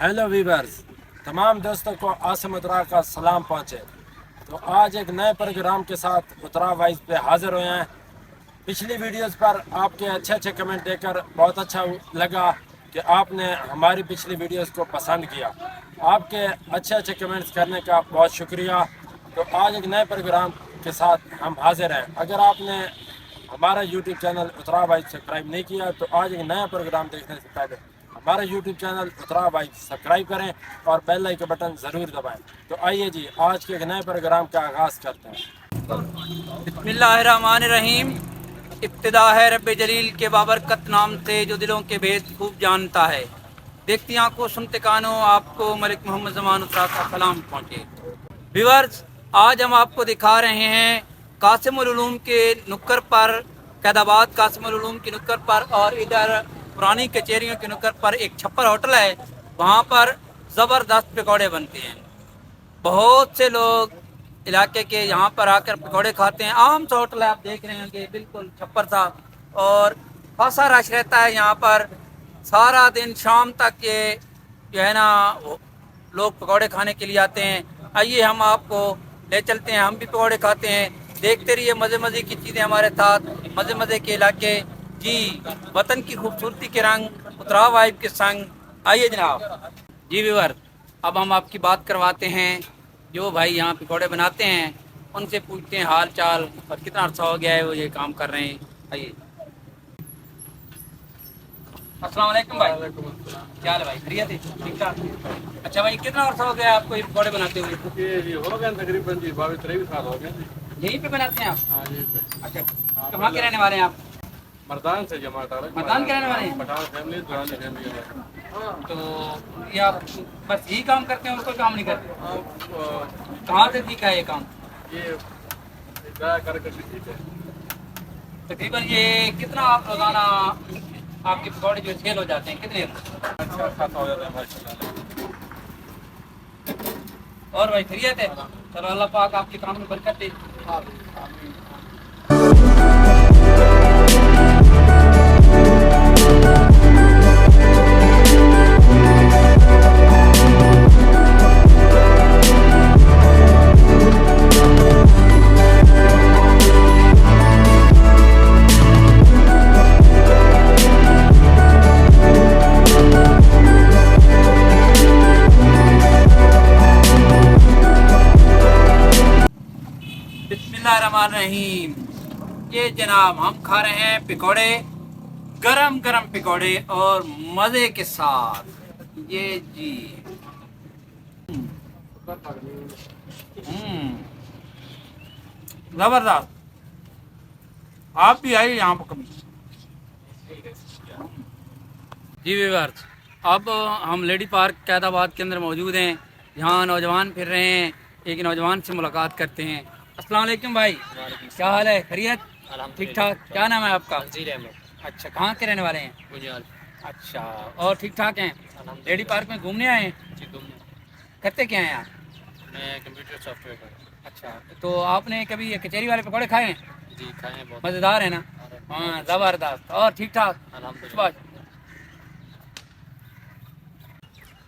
Hello viewers, तमाम दोस्तों को आसम उत्तरा का सलाम पहुँचे। तो आज एक नए प्रोग्राम के साथ उत्तरा वाइज पे हाजिर हुए हैं। पिछली वीडियोस पर आपके अच्छे अच्छे कमेंट देकर बहुत अच्छा लगा कि आपने हमारी पिछली वीडियोस को पसंद किया। आपके अच्छे अच्छे कमेंट्स करने का बहुत शुक्रिया। तो आज एक नए प्रोग्राम के साथ हम हाजिर हैं। अगर आपने हमारा YouTube channel Uttara wise subscribe नहीं किया तो आज एक नया प्रोग्राम देखने से पहले हमारा YouTube channel Uttara wise subscribe करें और बेल आइकन बटन ज़रूर दबाएं। तो आइए जी, आज के एक नए प्रोग्राम का आगाज़ करते हैं। बिस्मिल्लाहिर्रहमानिर्रहीम। इब्तिदा है रब्बे जलील के बाबरकत नाम से जो दिलों के भेद खूब जानता है। देखती आंखों सुनते कानों आपको मलिक मोहम्मद ज़मान उत्तरा का सलाम पहुँचे। व्यूअर्स, आज हम आपको दिखा रहे हैं कासिमुल उलूम के नुक्कर पर, कैदाबाद कासिमुल उलूम की नुक्कर पर और इधर पुरानी कचहरियों के नुक्कर पर एक छप्पर होटल है। वहाँ पर ज़बरदस्त पकौड़े बनते हैं। बहुत से लोग इलाके के यहाँ पर आकर पकौड़े खाते हैं। आम सा होटल है, आप देख रहे होंगे, बिल्कुल छप्पर सा, और खासा रश रहता है यहाँ पर। सारा दिन शाम तक ये जो है ना लोग पकौड़े खाने के लिए आते हैं। आइए हम आपको ले चलते हैं, हम भी पकौड़े खाते हैं। देखते रहिए मज़े मज़े की चीज़ें हमारे साथ, मज़े मज़े के इलाके। जी, वतन की खूबसूरती के रंग उत्तरा वाइब के संग। आइए जनाब। जी व्यूअर, अब हम आपकी बात करवाते हैं। जो भाई यहाँ पकौड़े बनाते हैं उनसे पूछते हैं हाल चाल और कितना अर्सा हो गया है वो ये काम कर रहे हैं। आइए। अस्सलाम वालेकुम भाई। क्या हाल है भाई? खैरियत है? ठीक ठाक। अच्छा भाई, कितना अर्सा हो गया आपको ये पकौड़े बनाते हुए? ये हो गया तकरीबन जी 22-23 साल हो गए। यहीं पे बनाते हैं आप? हाँ जी। अच्छा, कहाँ के रहने वाले हैं आप? मर्दान से जमात आ रहा है। मर्दान के रहने वाले हैं? पठान फैमिली, दुरानी फैमिली है। तो ये आप बस यही काम करते हैं और कोई काम नहीं करते? अब कहाँ से सीखा है ये काम? ये जाया करके ठीक है। तकरीबन ये कितना आप रोजाना आपके पकौड़े जो सेल हो जाते हैं, कितने? अच्छा खासा हो जाता है माशाल्लाह। और भाई खैरियत है? चलो अल्लाह पाक आपके काम में बरकत दे। बिस्मिल्लाहिर्रहमानिर्रहीम। ये जनाब हम खा रहे हैं पकौड़े, गरम गरम पकौड़े और मज़े के साथ। ये जी ज़बरदस्त। आप भी आइए यहाँ पर कभी। जी व्यूअर्स, अब हम लेडी पार्क कैदाबाद के अंदर मौजूद हैं। यहाँ नौजवान फिर रहे हैं, एक नौजवान से मुलाकात करते हैं। अस्सलाम वालेकुम भाई, क्या हाल है? खैरियत? ठीक ठाक। क्या नाम है आपका? अच्छा, कहाँ के रहने वाले हैं? अच्छा, और ठीक ठाक हैं? लेडी पार्क में घूमने आए हैं? करते क्या हैं आप? मैं कंप्यूटर सॉफ्टवेयर का। अच्छा, तो आपने कभी ये कचहरी वाले पकौड़े खाए हैं? जी खाए हैं बहुत। मज़ेदार है ना? हाँ, ज़बरदस्त। और ठीक ठाक?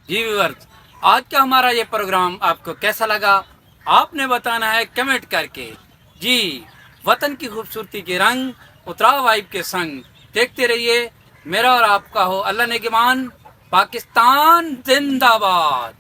जी व्यूअर्स, आज का हमारा ये प्रोग्राम आपको कैसा लगा आपने बताना है कमेंट करके। जी, वतन की खूबसूरती के रंग उत्तरा वाइब के संग। देखते रहिए। मेरा और आपका हो अल्लाह नेगेमान। पाकिस्तान जिंदाबाद।